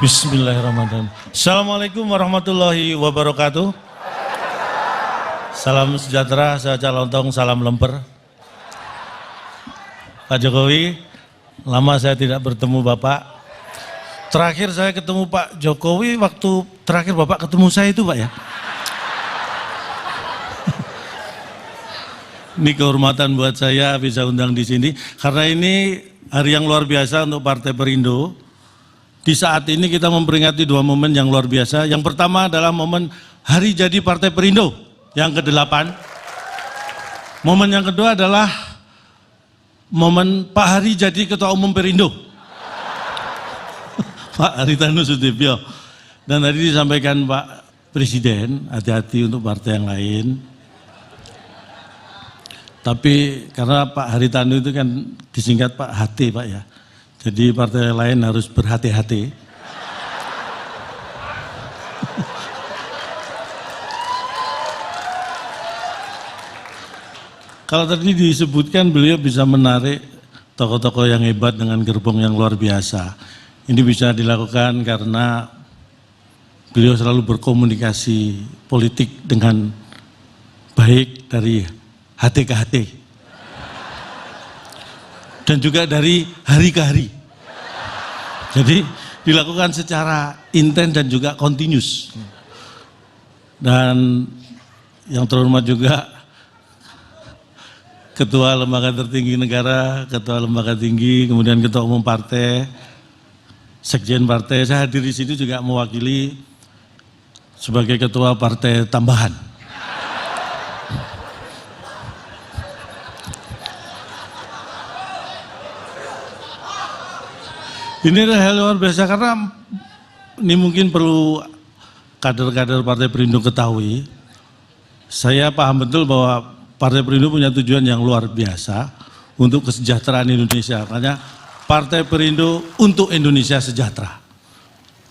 Bismillahirrahmanirrahim. Assalamualaikum warahmatullahi wabarakatuh. Salam sejahtera, saya lontong, salam lemper. Pak Jokowi, lama saya tidak bertemu Bapak. Terakhir saya ketemu Pak Jokowi waktu terakhir Bapak ketemu saya itu Pak ya. Ini kehormatan buat saya bisa undang di sini karena ini hari yang luar biasa untuk Partai Perindo. Di saat ini kita memperingati dua momen yang luar biasa. Yang pertama adalah momen hari jadi Partai Perindo yang ke-8. Momen yang kedua adalah momen Pak Hari jadi Ketua Umum Perindo. Pak Haritanu Sudibyo. Dan tadi disampaikan Pak Presiden, hati-hati untuk partai yang lain. Tapi karena Pak Haritanu itu kan disingkat Pak HT Pak ya. Jadi partai lain harus berhati-hati. Kalau tadi disebutkan beliau bisa menarik tokoh-tokoh yang hebat dengan gerbong yang luar biasa. Ini bisa dilakukan karena beliau selalu berkomunikasi politik dengan baik dari hati ke hati dan juga dari hari ke hari. Jadi dilakukan secara intens dan juga continuous. Dan yang terhormat juga Ketua Lembaga Tertinggi Negara, Ketua Lembaga Tinggi, kemudian Ketua Umum Partai, Sekjen Partai. Saya hadir di sini juga mewakili sebagai Ketua Partai Tambahan. Ini adalah hal luar biasa karena ini mungkin perlu kader-kader Partai Perindo ketahui. Saya paham betul bahwa Partai Perindo punya tujuan yang luar biasa untuk kesejahteraan Indonesia. Makanya Partai Perindo untuk Indonesia sejahtera.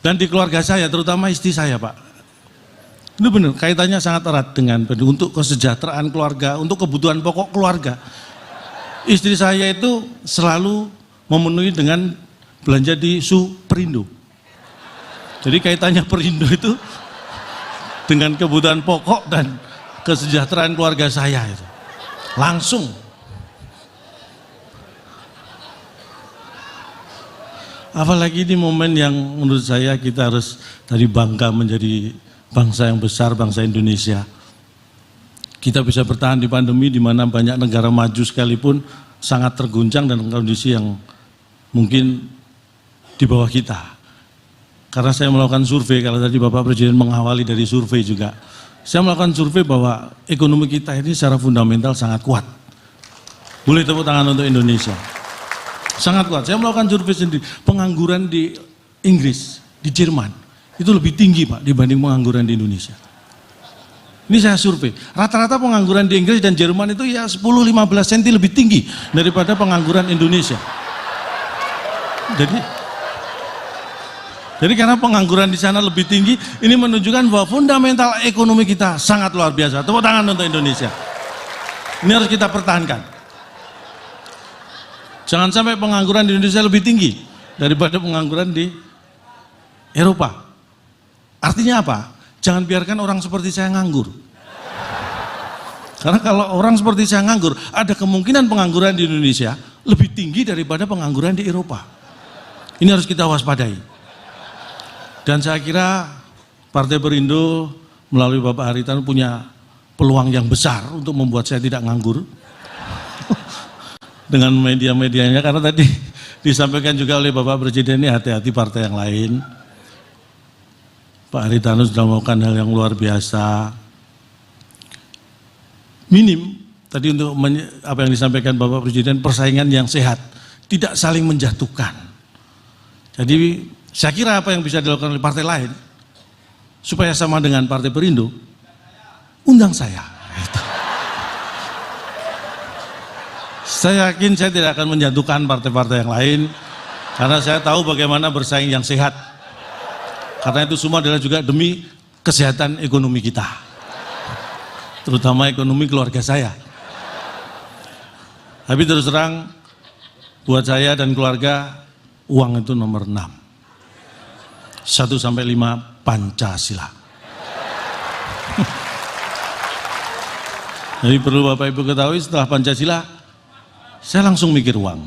Dan di keluarga saya, terutama istri saya Pak. Itu benar, kaitannya sangat erat dengan untuk kesejahteraan keluarga, untuk kebutuhan pokok keluarga. Istri saya itu selalu memenuhi dengan belanja di Superindo. Jadi kaitannya Perindo itu dengan kebutuhan pokok dan kesejahteraan keluarga saya itu. Langsung. Apalagi di momen yang menurut saya kita harus tadi bangga menjadi bangsa yang besar, bangsa Indonesia. Kita bisa bertahan di pandemi di mana banyak negara maju sekalipun sangat terguncang dan kondisi yang mungkin di bawah kita. Karena saya melakukan survei, kalau tadi Bapak Presiden mengawali dari survei juga. Saya melakukan survei bahwa ekonomi kita ini secara fundamental sangat kuat. Boleh tepuk tangan untuk Indonesia. Sangat kuat. Saya melakukan survei sendiri. Pengangguran di Inggris, di Jerman, itu lebih tinggi Pak dibanding pengangguran di Indonesia. Ini saya survei. Rata-rata pengangguran di Inggris dan Jerman itu ya 10-15 cm lebih tinggi daripada pengangguran Indonesia. Jadi karena pengangguran di sana lebih tinggi, ini menunjukkan bahwa fundamental ekonomi kita sangat luar biasa. Tepuk tangan untuk Indonesia. Ini harus kita pertahankan. Jangan sampai pengangguran di Indonesia lebih tinggi daripada pengangguran di Eropa. Artinya apa? Jangan biarkan orang seperti saya nganggur. Karena kalau orang seperti saya nganggur, ada kemungkinan pengangguran di Indonesia lebih tinggi daripada pengangguran di Eropa. Ini harus kita waspadai. Dan saya kira Partai Perindo melalui Bapak Haritanu punya peluang yang besar untuk membuat saya tidak nganggur dengan media-medianya, karena tadi disampaikan juga oleh Bapak Presiden ini hati-hati partai yang lain. Pak Haritanu sudah melakukan hal yang luar biasa. Minim tadi untuk apa yang disampaikan Bapak Presiden, persaingan yang sehat, tidak saling menjatuhkan. Jadi saya kira apa yang bisa dilakukan oleh partai lain supaya sama dengan Partai Perindo, undang saya. Saya yakin saya tidak akan menjatuhkan partai-partai yang lain karena saya tahu bagaimana bersaing yang sehat. Karena itu semua adalah juga demi kesehatan ekonomi kita, terutama ekonomi keluarga saya. Tapi terus terang, buat saya dan keluarga, uang itu nomor 6. 1 sampai 5 Pancasila. Jadi perlu Bapak Ibu ketahui, setelah Pancasila saya langsung mikir uang.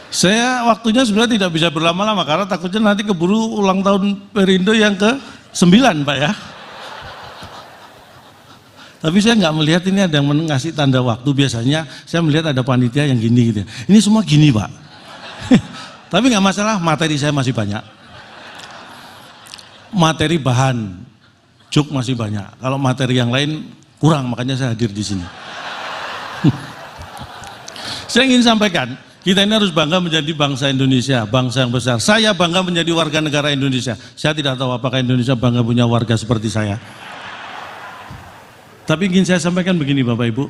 Saya waktunya sebenarnya tidak bisa berlama-lama karena takutnya nanti keburu ulang tahun Perindo yang ke-9 Pak ya. Tapi saya nggak melihat ini ada yang ngasih tanda waktu. Biasanya saya melihat ada panitia yang gini gitu. Ini semua gini Pak. Tapi nggak masalah, materi saya masih banyak. Materi bahan, joke masih banyak. Kalau materi yang lain kurang, makanya saya hadir di sini. Saya ingin sampaikan, kita ini harus bangga menjadi bangsa Indonesia, bangsa yang besar. Saya bangga menjadi warga negara Indonesia. Saya tidak tahu apakah Indonesia bangga punya warga seperti saya. Tapi ingin saya sampaikan begini Bapak Ibu,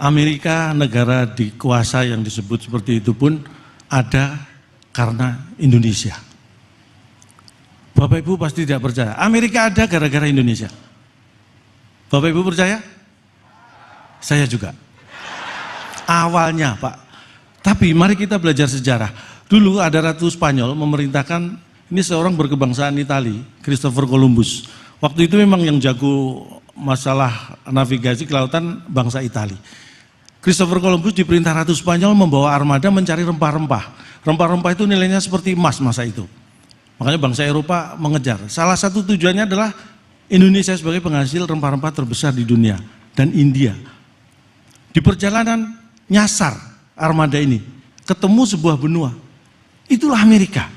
Amerika negara dikuasa yang disebut seperti itu pun ada karena Indonesia. Bapak Ibu pasti tidak percaya, Amerika ada gara-gara Indonesia. Bapak Ibu percaya? Saya juga. Awalnya Pak. Tapi mari kita belajar sejarah. Dulu ada Ratu Spanyol memerintahkan, ini seorang berkebangsaan Itali, Christopher Columbus. Waktu itu memang yang jago masalah navigasi ke lautan bangsa Itali. Christopher Columbus diperintah Ratu Spanyol membawa armada mencari rempah-rempah. Rempah-rempah itu nilainya seperti emas masa itu. Makanya bangsa Eropa mengejar. Salah satu tujuannya adalah Indonesia sebagai penghasil rempah-rempah terbesar di dunia dan India. Di perjalanan nyasar armada ini, ketemu sebuah benua. Itulah Amerika.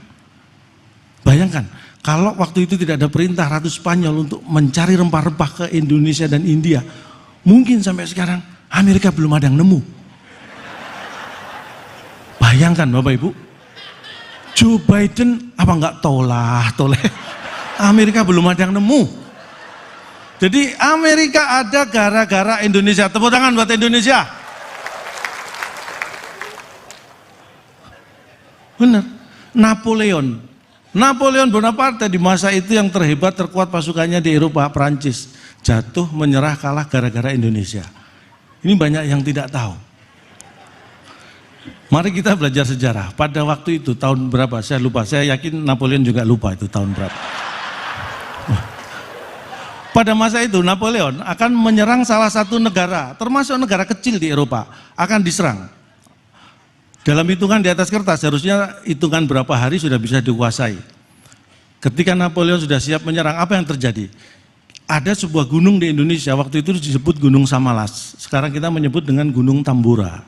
Bayangkan, kalau waktu itu tidak ada perintah Ratu Spanyol untuk mencari rempah-rempah ke Indonesia dan India, mungkin sampai sekarang Amerika belum ada yang nemu. Bayangkan Bapak Ibu, Joe Biden apa enggak toleh, Amerika belum ada yang nemu. Jadi Amerika ada gara-gara Indonesia. Tepuk tangan buat Indonesia. Benar, Napoleon Bonaparte di masa itu yang terhebat, terkuat pasukannya di Eropa, Prancis, jatuh menyerah kalah gara-gara Indonesia. Ini banyak yang tidak tahu. Mari kita belajar sejarah. Pada waktu itu tahun berapa? Saya lupa. Saya yakin Napoleon juga lupa itu tahun berapa. Pada masa itu Napoleon akan menyerang salah satu negara, termasuk negara kecil di Eropa, akan diserang. Dalam hitungan di atas kertas, harusnya hitungan berapa hari sudah bisa dikuasai. Ketika Napoleon sudah siap menyerang, apa yang terjadi? Ada sebuah gunung di Indonesia, waktu itu disebut Gunung Samalas. Sekarang kita menyebut dengan Gunung Tambora.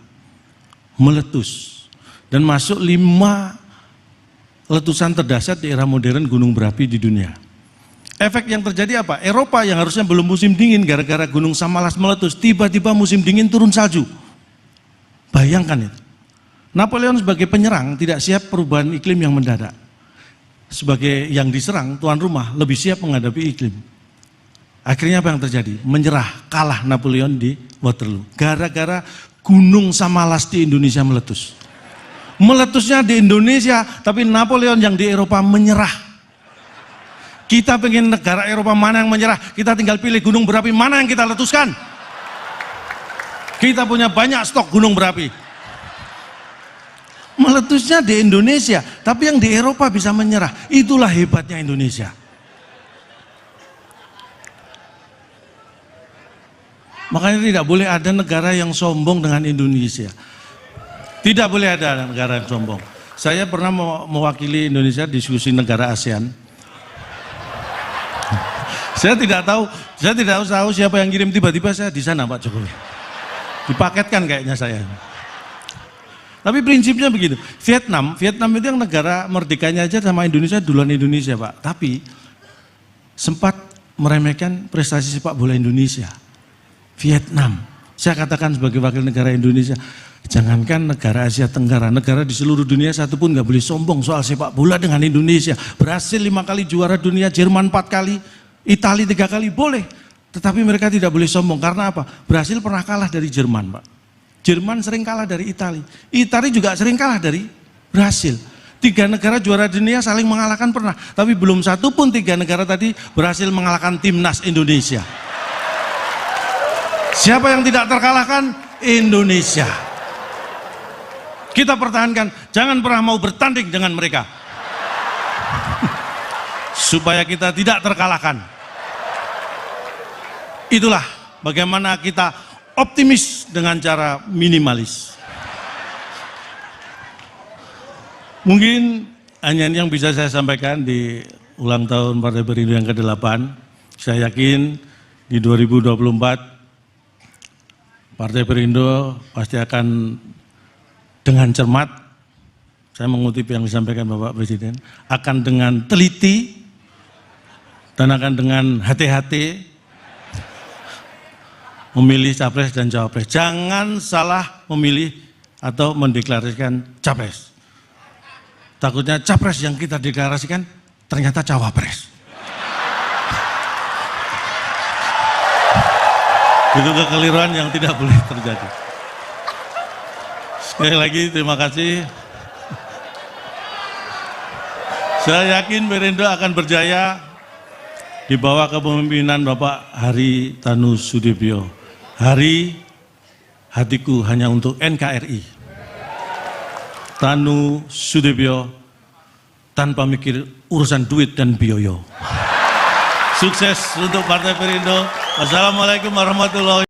Meletus. Dan masuk 5 letusan terdahsyat di era modern gunung berapi di dunia. Efek yang terjadi apa? Eropa yang harusnya belum musim dingin gara-gara Gunung Samalas meletus, tiba-tiba musim dingin turun salju. Bayangkan itu. Napoleon sebagai penyerang tidak siap perubahan iklim yang mendadak. Sebagai yang diserang, tuan rumah lebih siap menghadapi iklim. Akhirnya apa yang terjadi? Menyerah, kalah Napoleon di Waterloo. Gara-gara Gunung Samalas di Indonesia meletus. Meletusnya di Indonesia, tapi Napoleon yang di Eropa menyerah. Kita pengen negara Eropa mana yang menyerah, kita tinggal pilih gunung berapi mana yang kita letuskan. Kita punya banyak stok gunung berapi. Meletusnya di Indonesia, tapi yang di Eropa bisa menyerah. Itulah hebatnya Indonesia. Makanya tidak boleh ada negara yang sombong dengan Indonesia. Tidak boleh ada negara yang sombong. Saya pernah mewakili Indonesia diskusi negara ASEAN. Saya tidak tahu siapa yang kirim, tiba-tiba saya di sana Pak Jokowi. Dipaketkan kayaknya saya. Tapi prinsipnya begitu. Vietnam itu yang negara merdekanya aja sama Indonesia duluan Indonesia Pak. Tapi sempat meremehkan prestasi sepak bola Indonesia. Vietnam. Saya katakan sebagai wakil negara Indonesia, jangankan negara Asia Tenggara, negara di seluruh dunia satu pun nggak boleh sombong soal sepak bola dengan Indonesia. Brasil 5 kali juara dunia, Jerman 4 kali, Italia 3 kali, boleh. Tetapi mereka tidak boleh sombong, karena apa? Brasil pernah kalah dari Jerman Pak. Jerman sering kalah dari Italia. Italia juga sering kalah dari Brasil. 3 negara juara dunia saling mengalahkan pernah. Tapi belum satu pun 3 negara tadi berhasil mengalahkan timnas Indonesia. Siapa yang tidak terkalahkan? Indonesia. Kita pertahankan, jangan pernah mau bertanding dengan mereka. Supaya kita tidak terkalahkan. Itulah bagaimana kita optimis dengan cara minimalis. Mungkin hanya ini yang bisa saya sampaikan di ulang tahun Partai Perindo yang ke-8. Saya yakin di 2024 Partai Perindo pasti akan dengan cermat, saya mengutip yang disampaikan Bapak Presiden, akan dengan teliti dan akan dengan hati-hati memilih capres dan cawapres. Jangan salah memilih atau mendeklarasikan capres. Takutnya capres yang kita deklarasikan ternyata cawapres. Itu kekeliruan yang tidak boleh terjadi. Sekali lagi terima kasih. Saya yakin Perindo akan berjaya di bawah kepemimpinan Bapak Hari Tanu Sudibyo. Hari hatiku hanya untuk NKRI. Tanu Sudibyo tanpa mikir urusan duit dan biaya. Sukses untuk Partai Perindo. Wassalamualaikum warahmatullahi wabarakatuh.